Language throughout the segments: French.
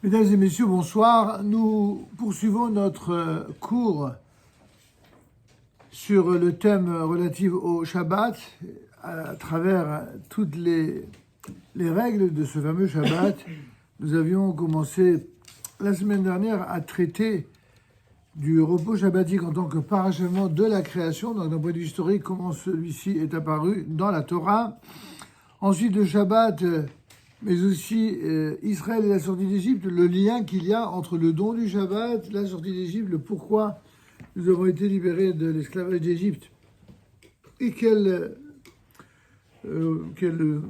Mesdames et messieurs, bonsoir. Nous poursuivons notre cours sur le thème relatif au Shabbat à travers toutes les règles de ce fameux Shabbat. Nous avions commencé la semaine dernière à traiter du repos shabbatique en tant que parachèvement de la création, donc d'un point de vue historique, comment celui-ci est apparu dans la Torah. Ensuite, le Shabbat, mais aussi Israël et la sortie d'Égypte, le lien qu'il y a entre le don du Shabbat, la sortie d'Égypte, le pourquoi nous avons été libérés de l'esclavage d'Égypte et quel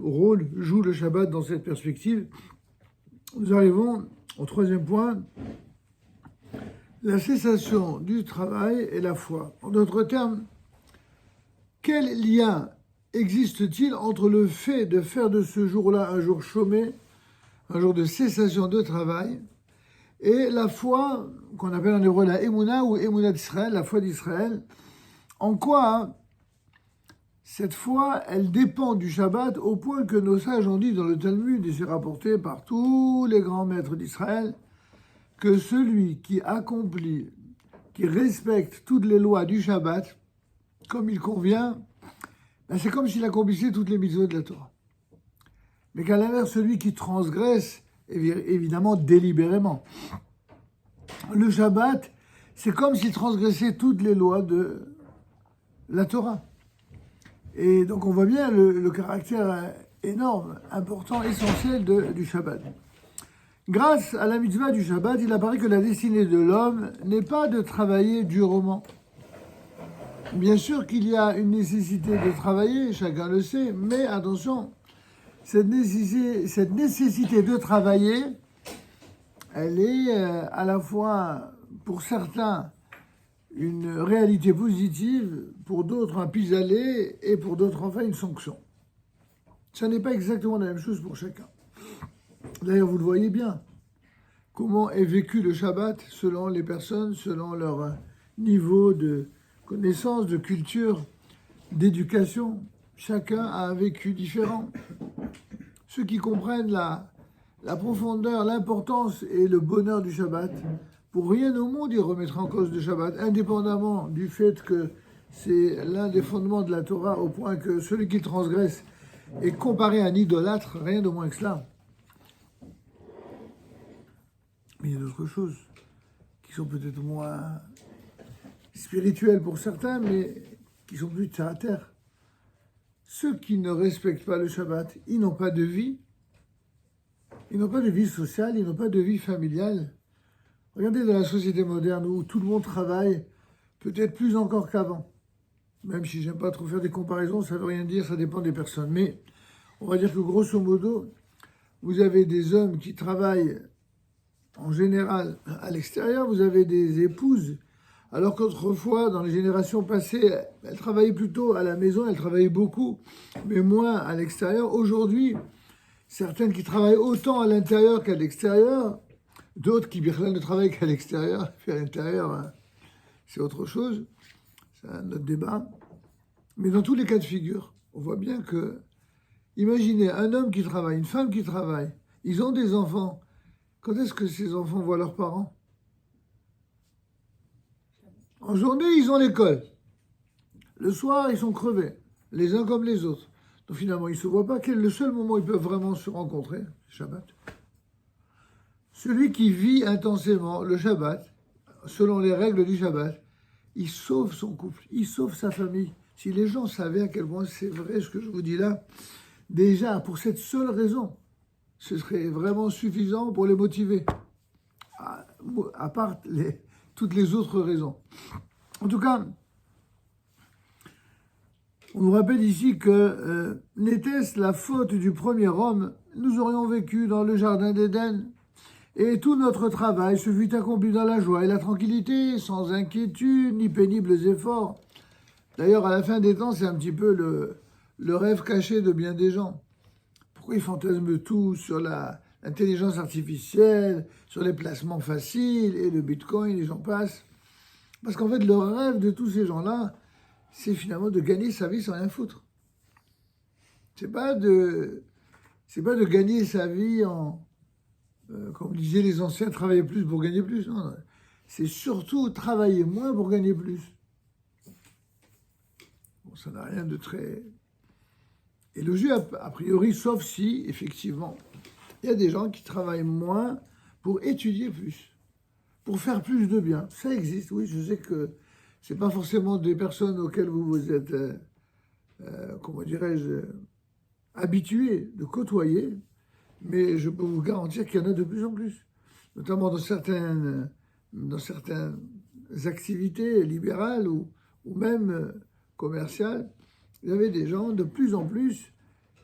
rôle joue le Shabbat dans cette perspective. Nous arrivons au troisième point, la cessation du travail et la foi. En d'autres termes, quel lien existe-t-il entre le fait de faire de ce jour-là un jour chômé, un jour de cessation de travail, et la foi, qu'on appelle en hébreu la Emouna ou Emouna d'Israël, la foi d'Israël? En quoi cette foi, elle dépend du Shabbat au point que nos sages ont dit dans le Talmud, et c'est rapporté par tous les grands maîtres d'Israël, que celui qui accomplit, qui respecte toutes les lois du Shabbat, comme il convient, c'est comme s'il accomplissait toutes les mitzvot de la Torah. Mais qu'à l'inverse, celui qui transgresse, évidemment délibérément, le Shabbat, c'est comme s'il transgressait toutes les lois de la Torah. Et donc on voit bien le caractère énorme, important, essentiel du Shabbat. Grâce à la mitzvah du Shabbat, il apparaît que la destinée de l'homme n'est pas de travailler durement. Bien sûr qu'il y a une nécessité de travailler, chacun le sait, mais attention, cette nécessité de travailler, elle est à la fois, pour certains, une réalité positive, pour d'autres un pis-aller, et pour d'autres enfin une sanction. Ça n'est pas exactement la même chose pour chacun. D'ailleurs, vous le voyez bien, comment est vécu le Shabbat selon les personnes, selon leur niveau de connaissance, de culture, d'éducation. Chacun a un vécu différent. Ceux qui comprennent la profondeur, l'importance et le bonheur du Shabbat, pour rien au monde ils remettraient en cause le Shabbat, indépendamment du fait que c'est l'un des fondements de la Torah, au point que celui qui transgresse est comparé à un idolâtre, rien de moins que cela. Mais il y a d'autres choses qui sont peut-être moins spirituels pour certains, mais qui sont plus terre à terre. Ceux qui ne respectent pas le Shabbat, ils n'ont pas de vie. Ils n'ont pas de vie sociale, ils n'ont pas de vie familiale. Regardez dans la société moderne où tout le monde travaille, peut-être plus encore qu'avant. Même si j'aime pas trop faire des comparaisons, ça veut rien dire, ça dépend des personnes. Mais on va dire que grosso modo, vous avez des hommes qui travaillent en général à l'extérieur, vous avez des épouses, alors qu'autrefois, dans les générations passées, elles travaillaient plutôt à la maison, elles travaillaient beaucoup, mais moins à l'extérieur. Aujourd'hui, certaines qui travaillent autant à l'intérieur qu'à l'extérieur, d'autres qui ne travaillent qu'à l'extérieur, puis à l'intérieur, c'est autre chose, c'est un autre débat. Mais dans tous les cas de figure, on voit bien que, imaginez un homme qui travaille, une femme qui travaille, ils ont des enfants. Quand est-ce que ces enfants voient leurs parents? En journée, ils ont l'école. Le soir, ils sont crevés, les uns comme les autres. Donc finalement, ils ne se voient pas. Quel est le seul moment où ils peuvent vraiment se rencontrer? Shabbat. Celui qui vit intensément le Shabbat, selon les règles du Shabbat, il sauve son couple, il sauve sa famille. Si les gens savaient à quel point c'est vrai ce que je vous dis là, déjà, pour cette seule raison, ce serait vraiment suffisant pour les motiver, à part toutes les autres raisons. En tout cas, on nous rappelle ici que n'était-ce la faute du premier homme, nous aurions vécu dans le jardin d'Éden, et tout notre travail se fut accompli dans la joie et la tranquillité, sans inquiétude ni pénibles efforts. D'ailleurs, à la fin des temps, c'est un petit peu le rêve caché de bien des gens. Pourquoi ils fantasment tout sur l'intelligence artificielle, sur les placements faciles et le bitcoin, et j'en passe? Parce qu'en fait, le rêve de tous ces gens-là, c'est finalement de gagner sa vie sans rien foutre. C'est pas de gagner sa vie en comme disaient les anciens, travailler plus pour gagner plus. Non, c'est surtout travailler moins pour gagner plus. Bon, ça n'a rien de très élogieux, a priori, sauf si, effectivement, il y a des gens qui travaillent moins pour étudier plus, pour faire plus de bien. Ça existe, oui, je sais que ce n'est pas forcément des personnes auxquelles vous vous êtes, comment dirais-je, habitués de côtoyer, mais je peux vous garantir qu'il y en a de plus en plus, notamment dans certaines activités libérales ou même commerciales. Vous avez des gens, de plus en plus,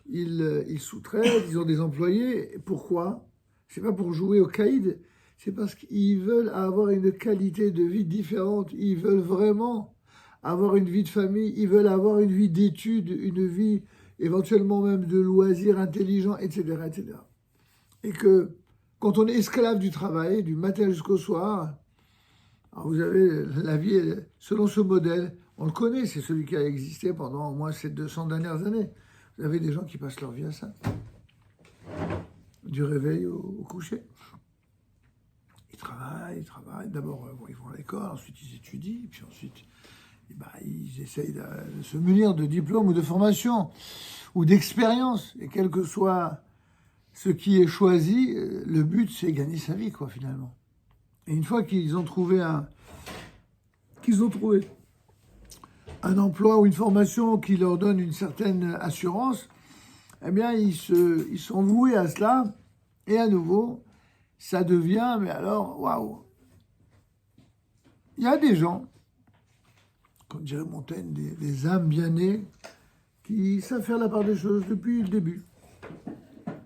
ils sous-traitent, ils ont des employés. Pourquoi? C'est pas pour jouer au caïd, c'est parce qu'ils veulent avoir une qualité de vie différente. Ils veulent vraiment avoir une vie de famille, ils veulent avoir une vie d'études, une vie éventuellement même de loisirs intelligents, etc., etc. Et que quand on est esclave du travail, du matin jusqu'au soir, alors vous avez la vie selon ce modèle, on le connaît, c'est celui qui a existé pendant au moins ces 200 dernières années. Vous avez des gens qui passent leur vie à ça, du réveil au coucher. Ils travaillent. D'abord, ils vont à l'école, ensuite ils étudient, puis ensuite ils essayent de se munir de diplômes ou de formation ou d'expérience. Et quel que soit ce qui est choisi, le but, c'est gagner sa vie, quoi, finalement. Et une fois qu'ils ont trouvé un emploi ou une formation qui leur donne une certaine assurance, eh bien, ils sont voués à cela. Et à nouveau, ça devient, mais alors, waouh. Il y a des gens, comme dirait Montaigne, des âmes bien nées, qui savent faire la part des choses depuis le début.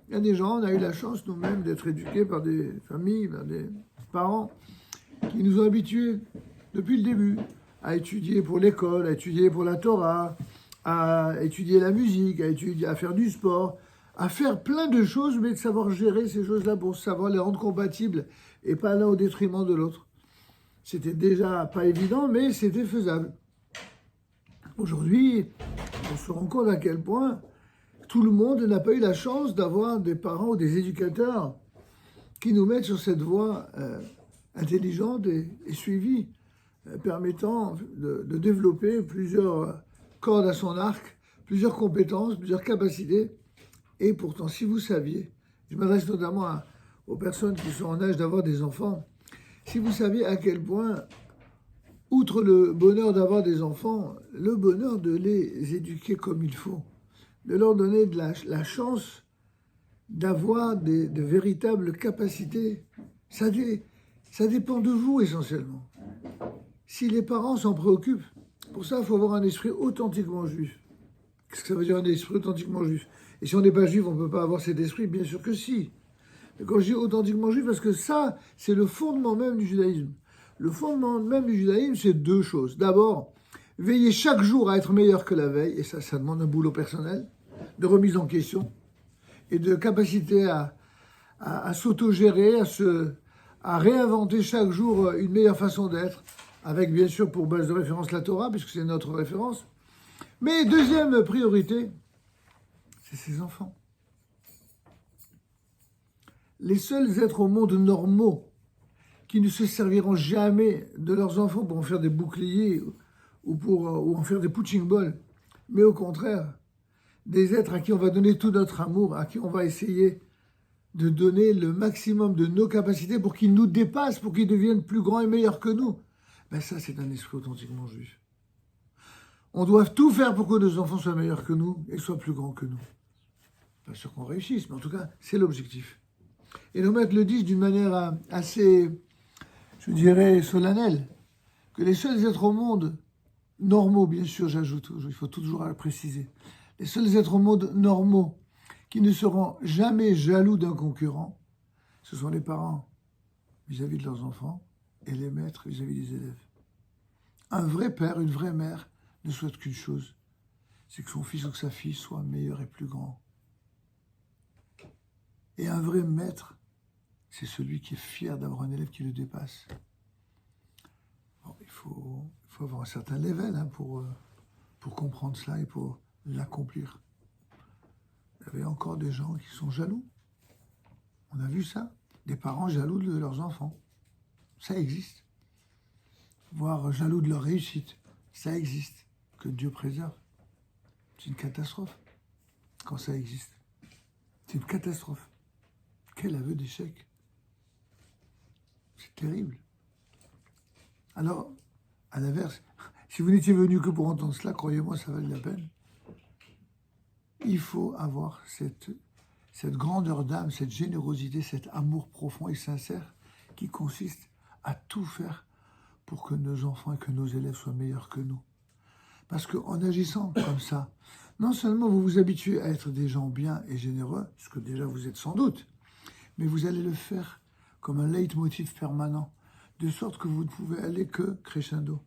Il y a des gens, on a eu la chance nous-mêmes d'être éduqués par des familles, par des parents, qui nous ont habitués depuis le début à étudier pour l'école, à étudier pour la Torah, à étudier la musique, à faire du sport, à faire plein de choses, mais de savoir gérer ces choses-là pour savoir les rendre compatibles et pas l'un au détriment de l'autre. C'était déjà pas évident, mais c'était faisable. Aujourd'hui, on se rend compte à quel point tout le monde n'a pas eu la chance d'avoir des parents ou des éducateurs qui nous mettent sur cette voie intelligente et suivie, permettant de développer plusieurs cordes à son arc, plusieurs compétences, plusieurs capacités. Et pourtant, si vous saviez, je m'adresse notamment aux personnes qui sont en âge d'avoir des enfants, si vous saviez à quel point, outre le bonheur d'avoir des enfants, le bonheur de les éduquer comme il faut, de leur donner de la chance d'avoir de véritables capacités, ça dépend de vous essentiellement. Si les parents s'en préoccupent, pour ça, il faut avoir un esprit authentiquement juif. Qu'est-ce que ça veut dire un esprit authentiquement juif? Et si on n'est pas juif, on ne peut pas avoir cet esprit? Bien sûr que si. Mais quand je dis authentiquement juif, parce que ça, c'est le fondement même du judaïsme. Le fondement même du judaïsme, c'est deux choses. D'abord, veiller chaque jour à être meilleur que la veille, et ça demande un boulot personnel, de remise en question, et de capacité à s'autogérer, à réinventer chaque jour une meilleure façon d'être, avec bien sûr pour base de référence la Torah, puisque c'est notre référence. Mais deuxième priorité, c'est ses enfants. Les seuls êtres au monde normaux qui ne se serviront jamais de leurs enfants pour en faire des boucliers ou en faire des punching balls, mais au contraire, des êtres à qui on va donner tout notre amour, à qui on va essayer de donner le maximum de nos capacités pour qu'ils nous dépassent, pour qu'ils deviennent plus grands et meilleurs que nous. Ben ça, c'est un esprit authentiquement juif. On doit tout faire pour que nos enfants soient meilleurs que nous et soient plus grands que nous. Pas sûr qu'on réussisse, mais en tout cas, c'est l'objectif. Et nos maîtres le disent d'une manière assez, je dirais, solennelle, que les seuls êtres au monde normaux, bien sûr, j'ajoute, il faut toujours le préciser, les seuls êtres au monde normaux qui ne seront jamais jaloux d'un concurrent, ce sont les parents vis-à-vis de leurs enfants et les maîtres vis-à-vis des élèves. Un vrai père, une vraie mère ne souhaite qu'une chose, c'est que son fils ou que sa fille soit meilleur et plus grand. Et un vrai maître, c'est celui qui est fier d'avoir un élève qui le dépasse. Bon, il faut avoir un certain level pour comprendre cela et pour l'accomplir. Il y avait encore des gens qui sont jaloux. On a vu ça. des parents jaloux de leurs enfants. Ça existe. Voire jaloux de leur réussite. Ça existe. Que Dieu préserve. C'est une catastrophe quand ça existe. C'est une catastrophe. Quel aveu d'échec. C'est terrible. Alors, à l'inverse, si vous n'étiez venu que pour entendre cela, croyez-moi, ça valait la peine. Il faut avoir cette grandeur d'âme, cette générosité, cet amour profond et sincère qui consiste à tout faire pour que nos enfants et que nos élèves soient meilleurs que nous. Parce qu'en agissant comme ça, non seulement vous vous habituez à être des gens bien et généreux, ce que déjà vous êtes sans doute, mais vous allez le faire comme un leitmotiv permanent, de sorte que vous ne pouvez aller que crescendo,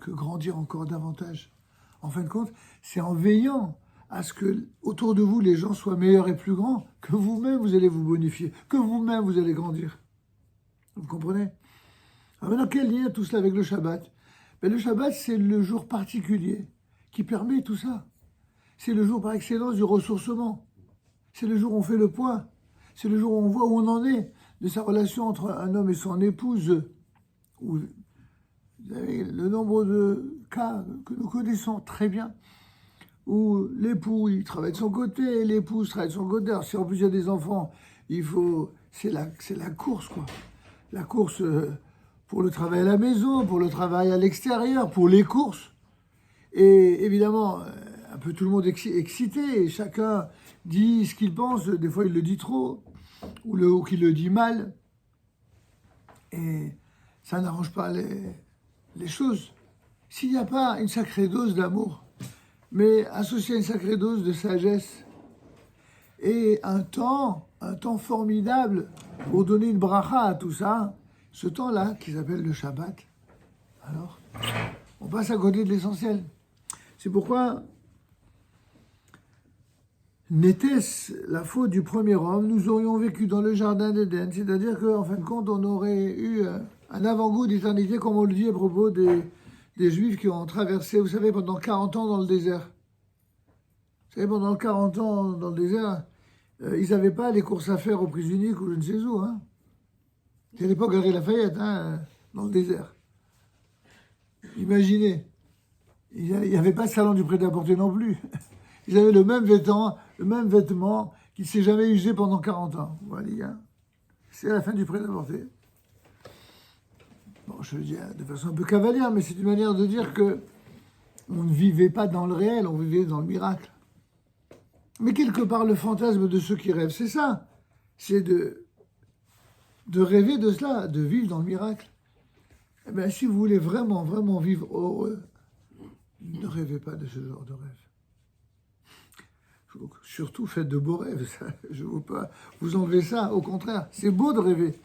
que grandir encore davantage. En fin de compte, c'est en veillant à ce que autour de vous les gens soient meilleurs et plus grands, que vous-même vous allez vous bonifier, que vous-même vous allez grandir. Vous comprenez? Alors maintenant, quel lien tout cela avec le Shabbat? Ben, le Shabbat, c'est le jour particulier qui permet tout ça. C'est le jour par excellence du ressourcement. C'est le jour où on fait le point. C'est le jour où on voit où on en est de sa relation entre un homme et son épouse. Où, vous savez, le nombre de cas que nous connaissons très bien, où l'époux, il travaille de son côté, l'épouse travaille de son côté. Alors, si en plus il y a des enfants, c'est la course, quoi. La course pour le travail à la maison, pour le travail à l'extérieur, pour les courses. Et évidemment, un peu tout le monde excité, et chacun dit ce qu'il pense, des fois il le dit trop, ou qu'il le dit mal. Et ça n'arrange pas les choses. S'il n'y a pas une sacrée dose d'amour, mais associé à une sacrée dose de sagesse, et un temps formidable pour donner une bracha à tout ça, ce temps-là, qui s'appelle le Shabbat, alors, on passe à côté de l'essentiel. C'est pourquoi n'était-ce la faute du premier homme, nous aurions vécu dans le jardin d'Éden, c'est-à-dire qu'en fin de compte, on aurait eu un avant-goût d'éternité, comme on le dit à propos des Juifs qui ont traversé, vous savez, pendant 40 ans dans le désert. Vous savez, pendant 40 ans dans le désert, ils n'avaient pas les courses à faire aux prises uniques ou je ne sais où. Hein. C'est à l'époque Galerie Lafayette, dans le désert. Imaginez. Il n'y avait pas de salon du prêt-à-porter non plus. Ils avaient le même vêtement qui ne s'est jamais usé pendant 40 ans. Voilà, c'est la fin du prêt-à-porter. Bon, je le dis de façon un peu cavalière, mais c'est une manière de dire que on ne vivait pas dans le réel, on vivait dans le miracle. Mais quelque part, le fantasme de ceux qui rêvent, c'est ça. C'est de rêver de cela, de vivre dans le miracle. Eh bien, si vous voulez vraiment, vraiment vivre heureux, ne rêvez pas de ce genre de rêve. Surtout, faites de beaux rêves. Je ne veux pas vous enlever ça. Au contraire, c'est beau de rêver.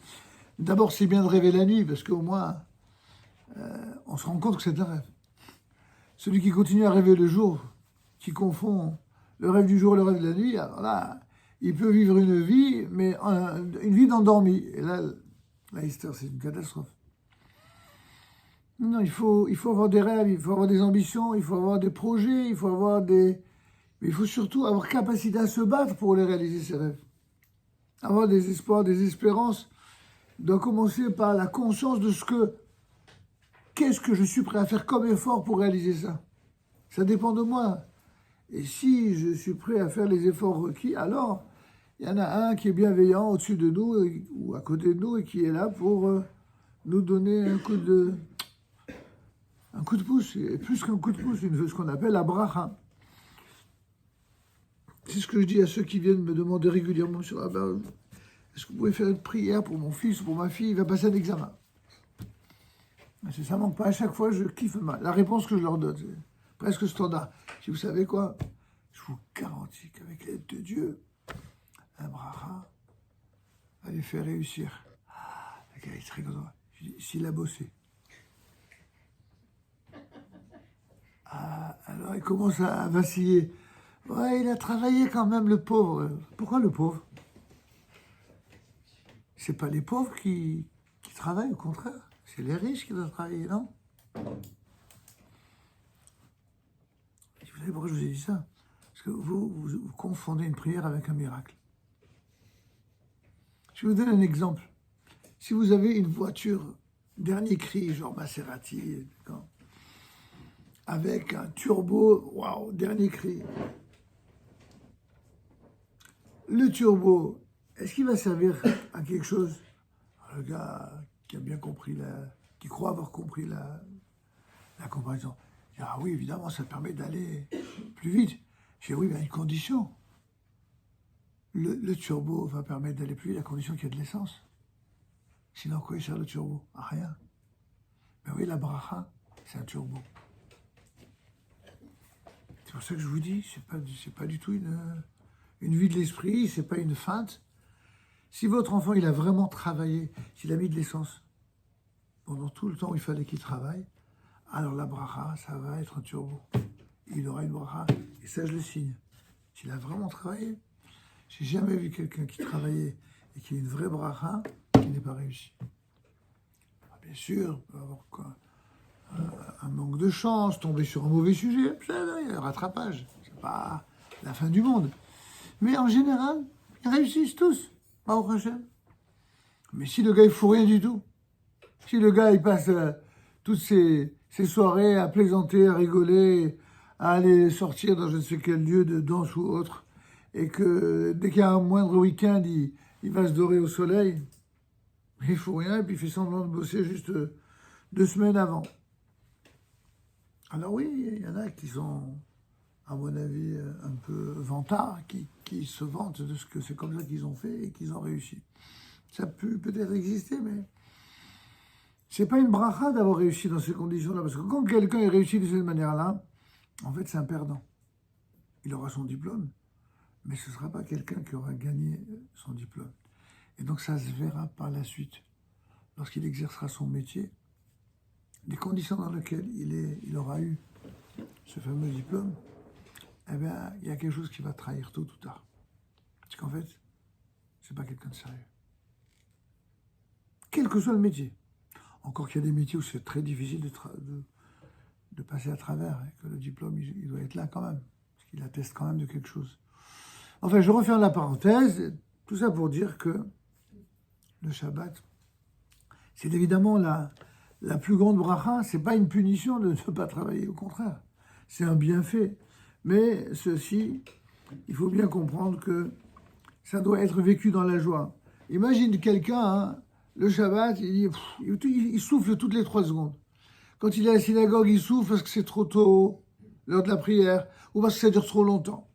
D'abord, c'est bien de rêver la nuit, parce qu'au moins, on se rend compte que c'est un rêve. Celui qui continue à rêver le jour, qui confond le rêve du jour et le rêve de la nuit, alors là, il peut vivre une vie, mais une vie d'endormi. Et là, l'histoire, c'est une catastrophe. Non, il faut avoir des rêves, il faut avoir des ambitions, il faut avoir des projets, il faut avoir mais il faut surtout avoir capacité à se battre pour les réaliser, ces rêves. Avoir des espoirs, des espérances, doit commencer par la conscience de qu'est-ce que je suis prêt à faire comme effort pour réaliser ça. Ça dépend de moi. Et si je suis prêt à faire les efforts requis, alors il y en a un qui est bienveillant au-dessus de nous ou à côté de nous et qui est là pour nous donner un coup de pouce, et plus qu'un coup de pouce, ce qu'on appelle la bracha. C'est ce que je dis à ceux qui viennent me demander régulièrement sur est-ce que vous pouvez faire une prière pour mon fils ou pour ma fille, il va passer un examen. Ça manque pas, à chaque fois je kiffe la réponse que je leur donne, c'est presque standard. Si vous savez quoi, je vous garantis qu'avec l'aide de Dieu, un bracha va les faire réussir. Le gars est très content. Je dis, s'il a bossé. Alors il commence à vaciller. Ouais, il a travaillé quand même, le pauvre. Pourquoi le pauvre? C'est pas les pauvres qui travaillent, au contraire. C'est les riches qui doivent travailler, non? Vous savez pourquoi je vous ai dit ça? Parce que vous confondez une prière avec un miracle. Je vous donne un exemple. Si vous avez une voiture, dernier cri, genre Maserati, avec un turbo, waouh, dernier cri. Le turbo, est-ce qu'il va servir à quelque chose? Le gars qui a bien compris, qui croit avoir compris la comparaison. Ah oui, évidemment, ça permet d'aller plus vite. J'ai dit oui, mais à une condition. Le turbo va permettre d'aller plus vite à condition qu'il y ait de l'essence. Sinon, quoi il sert le turbo? À rien. Mais oui, la bracha, c'est un turbo. C'est pour ça que je vous dis, c'est pas du tout une vue de l'esprit, c'est pas une feinte. Si votre enfant, il a vraiment travaillé, s'il a mis de l'essence pendant tout le temps où il fallait qu'il travaille, alors la bracha, ça va être un turbo. Il aura une bracha, et ça, je le signe. S'il a vraiment travaillé, j'ai jamais vu quelqu'un qui travaillait et qui a une vraie bracha qui n'est pas réussi. Bien sûr, il peut avoir quoi, un manque de chance, tomber sur un mauvais sujet, il y a un rattrapage. C'est pas la fin du monde. Mais en général, ils réussissent tous. Pas au prochain. Mais si le gars, il fout rien du tout, si le gars, il passe toutes ses soirées à plaisanter, à rigoler, à aller sortir dans je ne sais quel lieu de danse ou autre, et que dès qu'il y a un moindre week-end, il va se dorer au soleil, il fout rien, et puis il fait semblant de bosser juste 2 semaines avant. Alors oui, il y en a qui sont, à mon avis, un peu vantards, qui se vantent de ce que c'est comme ça qu'ils ont fait et qu'ils ont réussi. Ça peut peut-être exister, mais c'est pas une bracha d'avoir réussi dans ces conditions-là, parce que quand quelqu'un est réussi de cette manière-là, en fait, c'est un perdant. Il aura son diplôme, mais ce ne sera pas quelqu'un qui aura gagné son diplôme. Et donc ça se verra par la suite, lorsqu'il exercera son métier, les conditions dans lesquelles il aura eu ce fameux diplôme, eh bien, il y a quelque chose qui va trahir tôt ou tard. Parce qu'en fait, c'est pas quelqu'un de sérieux. Quel que soit le métier. Encore qu'il y a des métiers où c'est très difficile de passer à travers, et que le diplôme, il doit être là quand même, parce qu'il atteste quand même de quelque chose. Enfin, je referme la parenthèse, tout ça pour dire que le Shabbat, c'est évidemment la plus grande bracha, c'est pas une punition de ne pas travailler, au contraire, c'est un bienfait. Mais ceci, il faut bien comprendre que ça doit être vécu dans la joie. Imagine quelqu'un, hein, le Shabbat, il souffle toutes les 3 secondes. Quand il est à la synagogue, il souffle parce que c'est trop tôt, l'heure de la prière, ou parce que ça dure trop longtemps.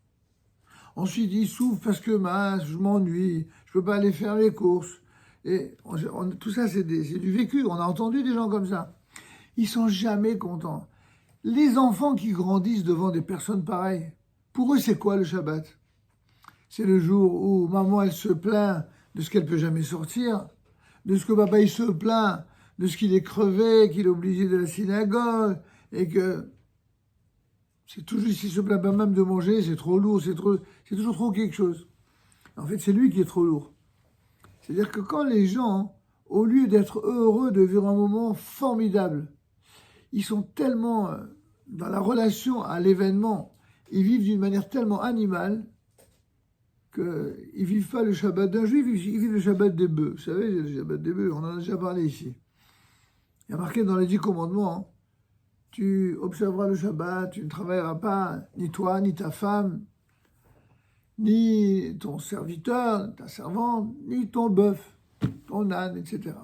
Ensuite, il souffle parce que je m'ennuie, je peux pas aller faire les courses. Et tout ça, c'est du vécu. On a entendu des gens comme ça. Ils sont jamais contents. Les enfants qui grandissent devant des personnes pareilles, pour eux, c'est quoi le Shabbat? C'est le jour où maman, elle se plaint de ce qu'elle peut jamais sortir, de ce que papa, il se plaint, de ce qu'il est crevé, qu'il est obligé de la synagogue, et que c'est toujours, s'il se plaint pas même de manger, c'est trop lourd, c'est toujours trop quelque chose. En fait, c'est lui qui est trop lourd. C'est-à-dire que quand les gens, au lieu d'être heureux de vivre un moment formidable, ils sont tellement dans la relation à l'événement, ils vivent d'une manière tellement animale qu'ils ne vivent pas le Shabbat d'un juif, ils vivent le Shabbat des bœufs. Vous savez, le Shabbat des bœufs, on en a déjà parlé ici. Il y a marqué dans les 10 commandements, hein, tu observeras le Shabbat, tu ne travailleras pas, ni toi, ni ta femme, ni ton serviteur, ta servante, ni ton bœuf, ton âne, etc.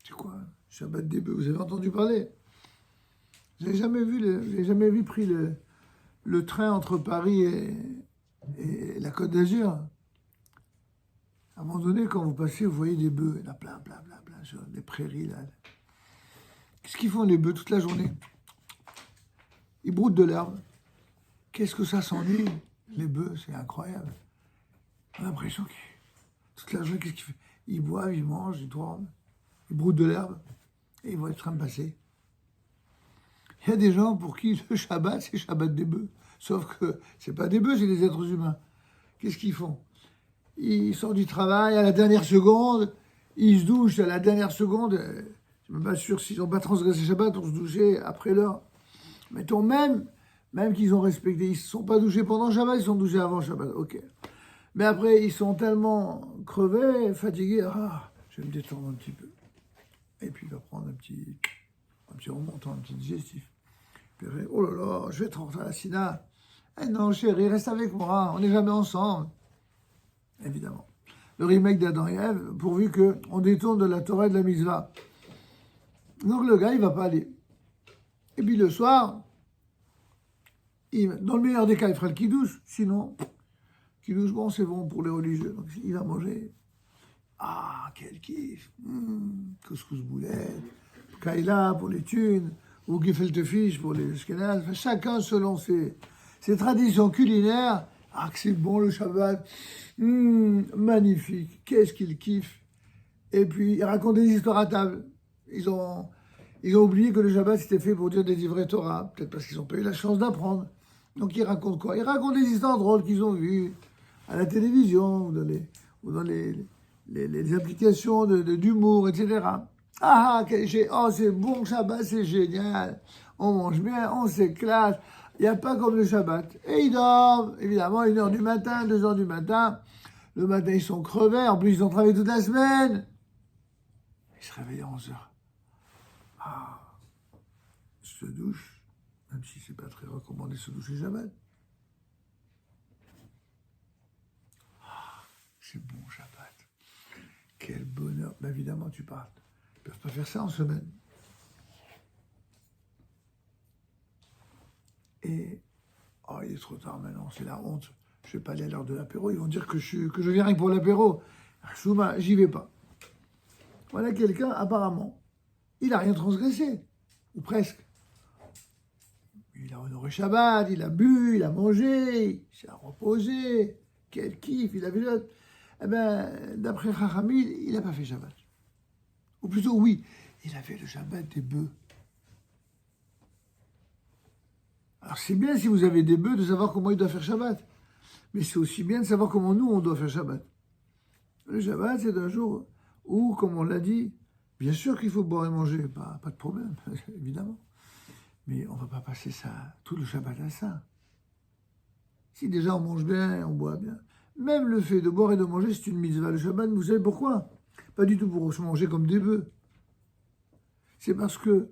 C'est quoi, Shabbat des bœufs? Vous avez entendu parler? Vous n'avez jamais vu pris le train entre Paris et la Côte d'Azur? À un moment donné, quand vous passez, vous voyez des bœufs, il y en a plein, sur des prairies, là. Qu'est-ce qu'ils font, les bœufs, toute la journée? Ils broutent de l'herbe. Qu'est-ce que ça s'ennuie, les bœufs, c'est incroyable. On a l'impression que toute la journée, qu'est-ce qu'ils font? Ils boivent, ils mangent, ils dorment, ils broutent de l'herbe, et ils vont être en train de passer. Il y a des gens pour qui le Shabbat, c'est Shabbat des bœufs. Sauf que c'est pas des bœufs, c'est des êtres humains. Qu'est-ce qu'ils font? Ils sortent du travail à la dernière seconde, ils se douchent à la dernière seconde. Je ne suis même pas sûr s'ils n'ont pas transgressé Shabbat pour se doucher après l'heure. Mettons même qu'ils ont respecté, ils ne se sont pas douchés pendant Shabbat, ils se sont douchés avant Shabbat. Ok. Mais après, ils sont tellement crevés, fatigués, je vais me détendre un petit peu. Et puis, il va prendre un petit remontant, un petit digestif. Puis après, oh là là, je vais être rentré à la Sina. Eh non, chérie, reste avec moi, on n'est jamais ensemble. Évidemment. Le remake d'Adam et Ève, pourvu qu'on détourne de la Torah et de la Mitzvah. Donc le gars, il va pas aller. Et puis le soir, dans le meilleur des cas, il fera le kidouche. Sinon, kidouche, bon, c'est bon pour les religieux. Donc il va manger. Ah, quel kiff. Couscous boulette. Kaila pour les thunes. Ou gefilte fish pour les Ashkénazes. Enfin, chacun selon ses traditions culinaires. Ah, que c'est bon le Shabbat. Magnifique. Qu'est-ce qu'il kiffe. Et puis, il raconte des histoires à table. Ils ont oublié que le Shabbat, c'était fait pour dire des livrets Torah. Peut-être parce qu'ils n'ont pas eu la chance d'apprendre. Donc, ils racontent quoi? Ils racontent des histoires drôles qu'ils ont vues à la télévision ou dans les applications d'humour, etc. C'est bon, Shabbat, c'est génial. On mange bien, on s'éclate. Il n'y a pas comme le Shabbat. Et ils dorment, évidemment, 1h du matin, 2h du matin. Le matin, ils sont crevés. En plus, ils ont travaillé toute la semaine. Ils se réveillent à 11h. Ils se douchent, même si c'est pas très recommandé de se doucher Shabbat. C'est bon, Shabbat. Quel bonheur. Ben évidemment, tu parles. Ils ne peuvent pas faire ça en semaine. Et, il est trop tard maintenant, c'est la honte. Je ne vais pas aller à l'heure de l'apéro. Ils vont dire que je viens rien que pour l'apéro. Chouma, j'y vais pas. Voilà quelqu'un, apparemment, il n'a rien transgressé. Ou presque. Il a honoré Shabbat, il a bu, il a mangé, il s'est reposé. Quel kiff, il a vu l'autre. Eh bien, d'après Chachamim, il n'a pas fait Shabbat. Ou plutôt, oui, il a fait le Shabbat des bœufs. Alors, c'est bien si vous avez des bœufs de savoir comment il doit faire Shabbat. Mais c'est aussi bien de savoir comment nous, on doit faire Shabbat. Le Shabbat, c'est un jour où, comme on l'a dit, bien sûr qu'il faut boire et manger, pas de problème, évidemment. Mais on ne va pas passer ça, tout le Shabbat à ça. Si déjà on mange bien, on boit bien. Même le fait de boire et de manger, c'est une mitzvah. Le Shabbat, vous savez pourquoi? Pas du tout pour se manger comme des bœufs. C'est parce que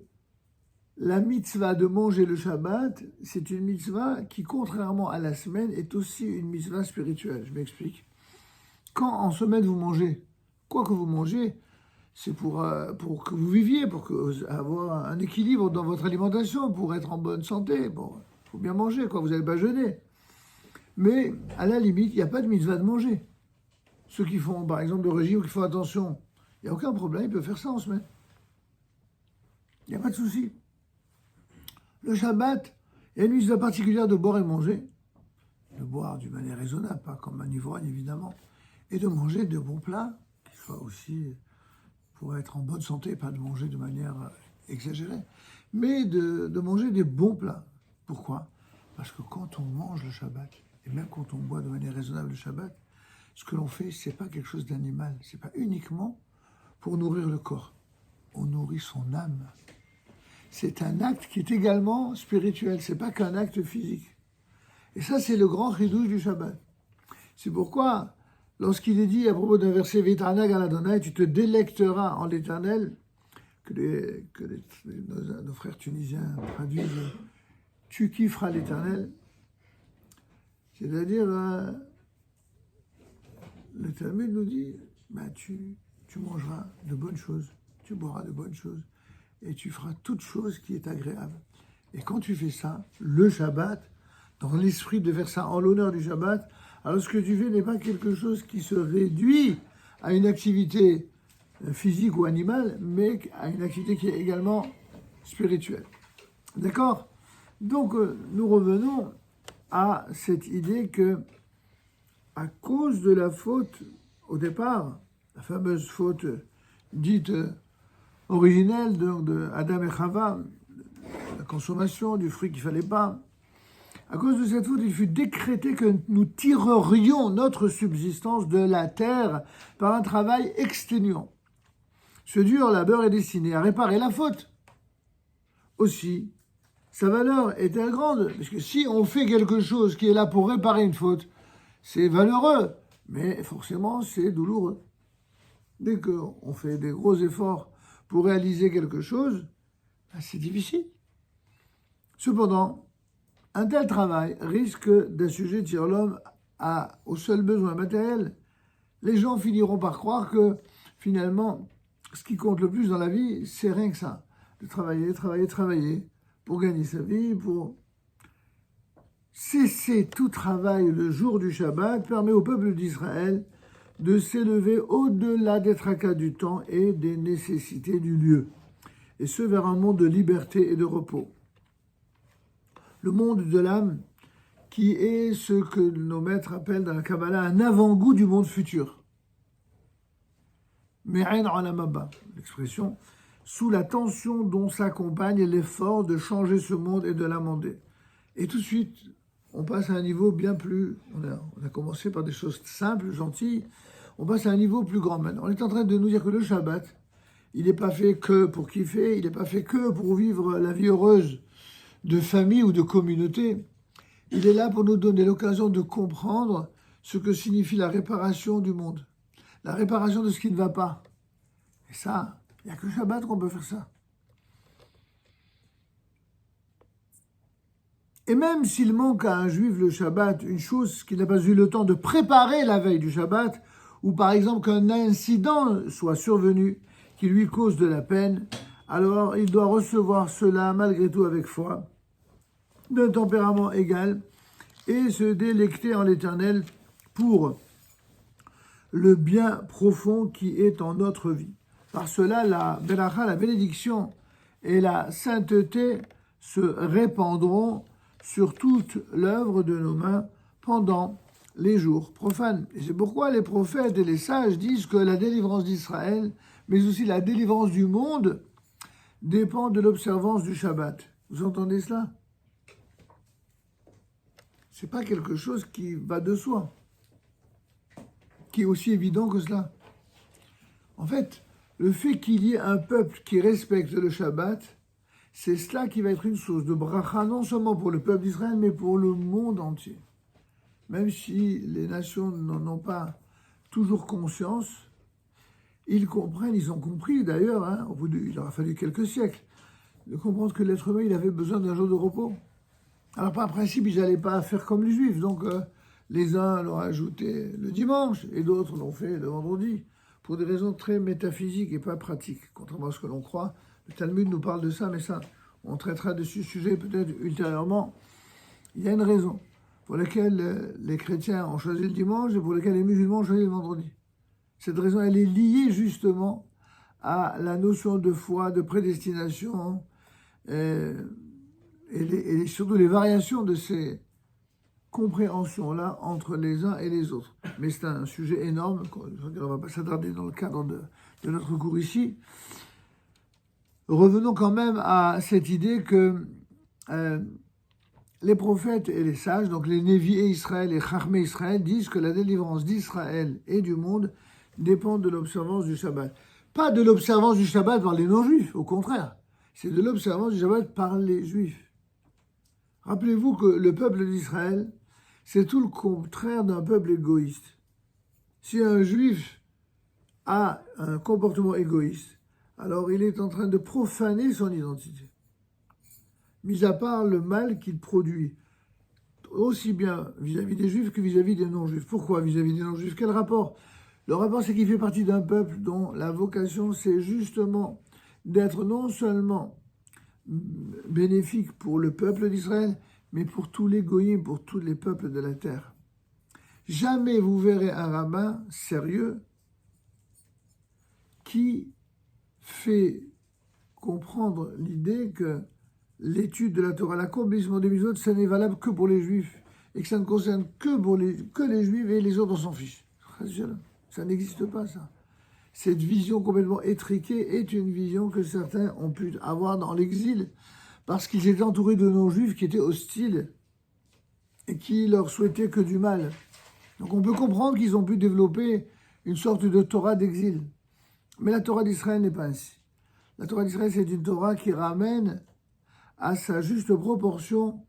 la mitzvah de manger le Shabbat, c'est une mitzvah qui, contrairement à la semaine, est aussi une mitzvah spirituelle. Je m'explique. Quand en semaine vous mangez, quoi que vous mangez, c'est pour que vous viviez, pour avoir un équilibre dans votre alimentation, pour être en bonne santé. Bon, il faut bien manger, quoi. Vous n'allez pas jeûner. Mais à la limite, il n'y a pas de mitzvah de manger. Ceux qui font, par exemple, le régime, qui font attention, il n'y a aucun problème, ils peuvent faire ça en semaine. Il n'y a pas de souci. Le Shabbat, il y a une mitzvah particulière de boire et manger. De boire d'une manière raisonnable, pas comme un ivrogne, évidemment. Et de manger de bons plats, qui soient aussi pour être en bonne santé, pas de manger de manière exagérée, mais de manger des bons plats. Pourquoi? Parce que quand on mange le Shabbat, et même quand on boit de manière raisonnable le Shabbat, ce que l'on fait, c'est pas quelque chose d'animal, c'est pas uniquement pour nourrir le corps. On nourrit son âme. C'est un acte qui est également spirituel, c'est pas qu'un acte physique. Et ça, c'est le grand chidouche du Shabbat. C'est pourquoi, lorsqu'il est dit à propos d'un verset V'it'anag al Adonai, tu te délecteras en l'Éternel, nos frères tunisiens traduisent, tu kifferas l'Éternel, c'est-à-dire, le Talmud nous dit, tu mangeras de bonnes choses, tu boiras de bonnes choses, et tu feras toute chose qui est agréable. Et quand tu fais ça, le Shabbat, dans l'esprit de faire ça en l'honneur du Shabbat, alors ce que tu fais n'est pas quelque chose qui se réduit à une activité physique ou animale, mais à une activité qui est également spirituelle. D'accord? Donc, nous revenons à cette idée que, à cause de la faute, au départ, la fameuse faute dite originelle de Adam et Chava, la consommation du fruit qu'il ne fallait pas, à cause de cette faute, il fut décrété que nous tirerions notre subsistance de la terre par un travail exténuant. Ce dur labeur est destiné à réparer la faute. Aussi, sa valeur est-elle grande? Parce que si on fait quelque chose qui est là pour réparer une faute, c'est valeureux. Mais forcément, c'est douloureux. Dès qu'on fait des gros efforts pour réaliser quelque chose, ben, c'est difficile. Cependant, un tel travail risque d'assujettir l'homme aux seuls besoins matériels. Les gens finiront par croire que, finalement, ce qui compte le plus dans la vie, c'est rien que ça. De travailler, travailler, travailler, pour gagner sa vie, pour cesser tout travail le jour du Shabbat, permet au peuple d'Israël de s'élever au-delà des tracas du temps et des nécessités du lieu, et ce vers un monde de liberté et de repos. Le monde de l'âme, qui est ce que nos maîtres appellent dans la Kabbalah un avant-goût du monde futur. Me'en olam haba, l'expression, sous la tension dont s'accompagne l'effort de changer ce monde et de l'amender. Et tout de suite, on passe à un niveau bien plus... On a commencé par des choses simples, gentilles, on passe à un niveau plus grand maintenant. On est en train de nous dire que le Shabbat, il n'est pas fait que pour kiffer, il n'est pas fait que pour vivre la vie heureuse de famille ou de communauté. Il est là pour nous donner l'occasion de comprendre ce que signifie la réparation du monde, la réparation de ce qui ne va pas. Et ça, il n'y a que le Shabbat qu'on peut faire ça. Et même s'il manque à un juif le Shabbat une chose qu'il n'a pas eu le temps de préparer la veille du Shabbat, ou par exemple qu'un incident soit survenu qui lui cause de la peine, alors il doit recevoir cela malgré tout avec foi, d'un tempérament égal, et se délecter en l'Éternel pour le bien profond qui est en notre vie. Par cela, la beracha, la bénédiction et la sainteté se répandront sur toute l'œuvre de nos mains pendant les jours profanes. Et c'est pourquoi les prophètes et les sages disent que la délivrance d'Israël, mais aussi la délivrance du monde, dépend de l'observance du Shabbat. Vous entendez cela ? C'est pas quelque chose qui va de soi, qui est aussi évident que cela. En fait, le fait qu'il y ait un peuple qui respecte le Shabbat, c'est cela qui va être une source de bracha, non seulement pour le peuple d'Israël, mais pour le monde entier. Même si les nations n'en ont pas toujours conscience, ils comprennent, ils ont compris d'ailleurs, il aura fallu quelques siècles, de comprendre que l'être humain, il avait besoin d'un jour de repos. Alors par principe, ils n'allaient pas faire comme les Juifs, donc les uns l'ont ajouté le dimanche, et d'autres l'ont fait le vendredi, pour des raisons très métaphysiques et pas pratiques, contrairement à ce que l'on croit. Le Talmud nous parle de ça, mais ça, on traitera de ce sujet peut-être ultérieurement. Il y a une raison pour laquelle les chrétiens ont choisi le dimanche et pour laquelle les musulmans ont choisi le vendredi. Cette raison, elle est liée justement à la notion de foi, de prédestination, et surtout les variations de ces compréhensions-là entre les uns et les autres. Mais c'est un sujet énorme, on ne va pas s'attarder dans le cadre de notre cours ici. Revenons quand même à cette idée que les prophètes et les sages, donc les Névi et Israël et Chachmé Israël, disent que la délivrance d'Israël et du monde dépend de l'observance du Shabbat. Pas de l'observance du Shabbat par les non-juifs, au contraire. C'est de l'observance du Shabbat par les juifs. Rappelez-vous que le peuple d'Israël, c'est tout le contraire d'un peuple égoïste. Si un juif a un comportement égoïste, alors il est en train de profaner son identité. Mis à part le mal qu'il produit, aussi bien vis-à-vis des juifs que vis-à-vis des non-juifs. Pourquoi vis-à-vis des non-juifs ? Quel rapport ? Le rapport, c'est qu'il fait partie d'un peuple dont la vocation, c'est justement d'être non seulement bénéfique pour le peuple d'Israël, mais pour tous les goyim, pour tous les peuples de la terre. Jamais vous verrez un rabbin sérieux qui fait comprendre l'idée que l'étude de la Torah, l'accomplissement des mitzvot, ça n'est valable que pour les juifs, et que ça ne concerne que les juifs et les autres, on s'en fiche. Ça n'existe pas, ça. Cette vision complètement étriquée est une vision que certains ont pu avoir dans l'exil, parce qu'ils étaient entourés de non-juifs qui étaient hostiles et qui leur souhaitaient que du mal. Donc on peut comprendre qu'ils ont pu développer une sorte de Torah d'exil. Mais la Torah d'Israël n'est pas ainsi. La Torah d'Israël, c'est une Torah qui ramène à sa juste proportion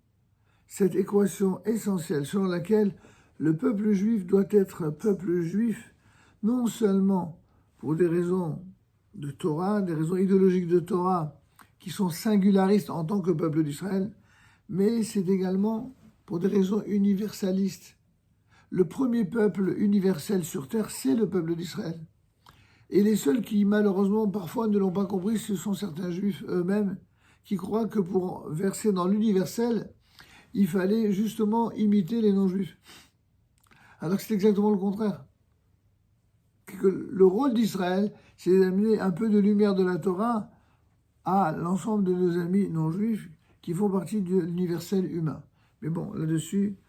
cette équation essentielle selon laquelle le peuple juif doit être un peuple juif, non seulement pour des raisons de Torah, des raisons idéologiques de Torah, qui sont singularistes en tant que peuple d'Israël, mais c'est également pour des raisons universalistes. Le premier peuple universel sur terre, c'est le peuple d'Israël. Et les seuls qui, malheureusement, parfois ne l'ont pas compris, ce sont certains juifs eux-mêmes, qui croient que pour verser dans l'universel, il fallait justement imiter les non-juifs. Alors que c'est exactement le contraire. Que le rôle d'Israël, c'est d'amener un peu de lumière de la Torah à l'ensemble de nos amis non-juifs qui font partie de l'universel humain. Mais bon, là-dessus,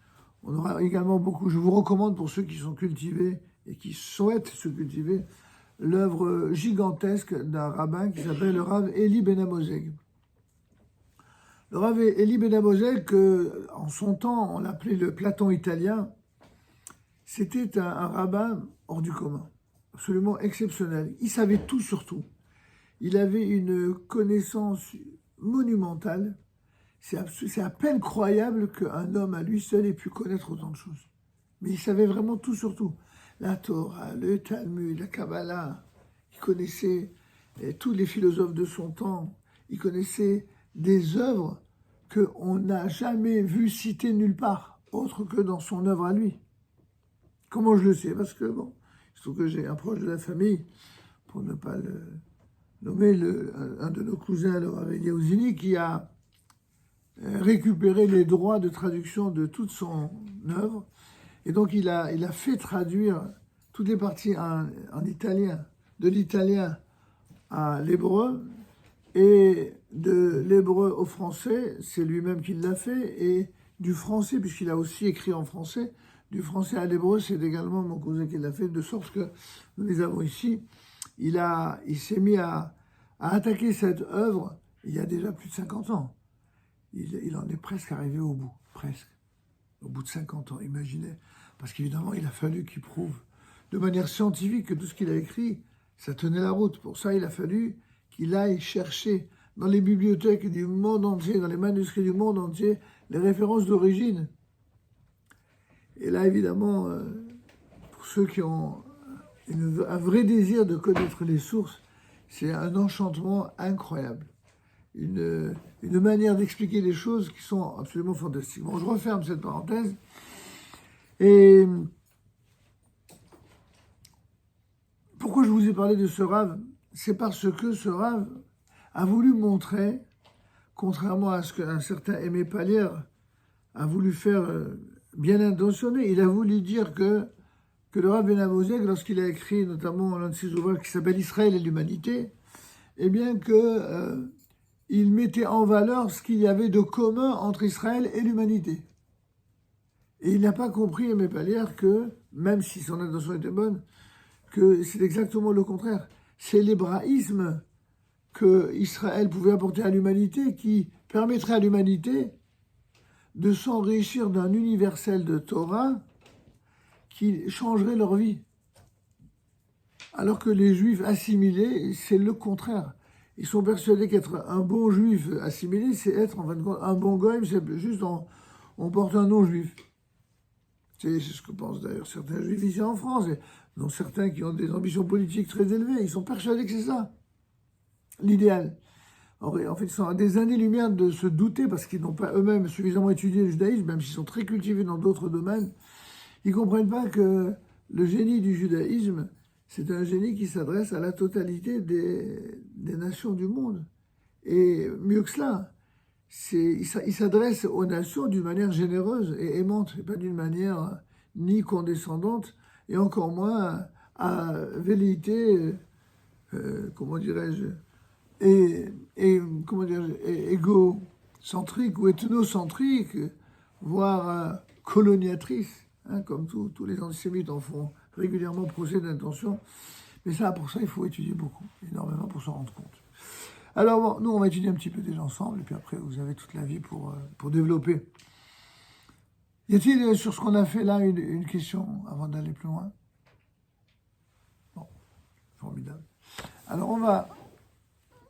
on aura également beaucoup. Je vous recommande, pour ceux qui sont cultivés et qui souhaitent se cultiver, l'œuvre gigantesque d'un rabbin qui s'appelle le Rav Eli Ben Amozeg. Le Rav Eli Ben Amozeg, en son temps, on l'appelait le Platon italien, c'était un rabbin hors du commun, absolument exceptionnel. Il savait tout sur tout. Il avait une connaissance monumentale. C'est à peine croyable qu'un homme à lui seul ait pu connaître autant de choses. Mais il savait vraiment tout sur tout. La Torah, le Talmud, la Kabbalah. Il connaissait tous les philosophes de son temps. Il connaissait des œuvres qu'on n'a jamais vues citées nulle part, autre que dans son œuvre à lui. Comment je le sais? Parce que, bon, il se trouve que j'ai un proche de la famille, pour ne pas le nommer, un de nos cousins, le Rav Eliaouzini, qui a récupéré les droits de traduction de toute son œuvre. Et donc, il a fait traduire toutes les parties en italien, de l'italien à l'hébreu, et de l'hébreu au français, c'est lui-même qui l'a fait, et du français, puisqu'il a aussi écrit en français, du français à l'hébreu, c'est également mon cousin qui l'a fait, de sorte que nous les avons ici. Il s'est mis à attaquer cette œuvre il y a déjà plus de 50 ans. Il en est presque arrivé au bout, presque. Au bout de 50 ans, imaginez. Parce qu'évidemment, il a fallu qu'il prouve de manière scientifique que tout ce qu'il a écrit, ça tenait la route. Pour ça, il a fallu qu'il aille chercher dans les bibliothèques du monde entier, dans les manuscrits du monde entier, les références d'origine. Et là, évidemment, pour ceux qui ont un vrai désir de connaître les sources, c'est un enchantement incroyable. Une manière d'expliquer les choses qui sont absolument fantastiques. Bon, je referme cette parenthèse. Et pourquoi je vous ai parlé de ce Rav? C'est parce que ce Rav a voulu montrer, contrairement à ce qu'un certain Aimé Pallière a voulu faire bien intentionné, il a voulu dire que le Rav Ben Amozeg, lorsqu'il a écrit notamment l'un de ses ouvrages qui s'appelle Israël et l'humanité, eh bien que il mettait en valeur ce qu'il y avait de commun entre Israël et l'humanité. Et il n'a pas compris, Aimé Pallière, que, même si son intention était bonne, que c'est exactement le contraire. C'est l'hébraïsme que Israël pouvait apporter à l'humanité qui permettrait à l'humanité de s'enrichir d'un universel de Torah qui changerait leur vie. Alors que les juifs assimilés, c'est le contraire. Ils sont persuadés qu'être un bon juif assimilé, c'est être en fin de compte un bon goïm, c'est juste on porte un nom juif. C'est ce que pensent d'ailleurs certains juifs ici en France, et dont certains qui ont des ambitions politiques très élevées. Ils sont persuadés que c'est ça, l'idéal. En fait, ils sont à des années-lumière de se douter, parce qu'ils n'ont pas eux-mêmes suffisamment étudié le judaïsme, même s'ils sont très cultivés dans d'autres domaines. Ils ne comprennent pas que le génie du judaïsme, c'est un génie qui s'adresse à la totalité des nations du monde. Et mieux que cela, il s'adresse aux nations d'une manière généreuse et aimante, et pas d'une manière ni condescendante, et encore moins à velléité, comment dirais-je, égocentrique ou ethnocentrique, voire coloniatrice, hein, comme tous les antisémites en font régulièrement procès d'intention. Mais ça, pour ça, il faut étudier beaucoup, énormément pour s'en rendre compte. Alors, bon, nous, on va étudier un petit peu déjà ensemble, et puis après, vous avez toute la vie pour développer. Y a-t-il, sur ce qu'on a fait là, une question avant d'aller plus loin? Bon, formidable. Alors, on va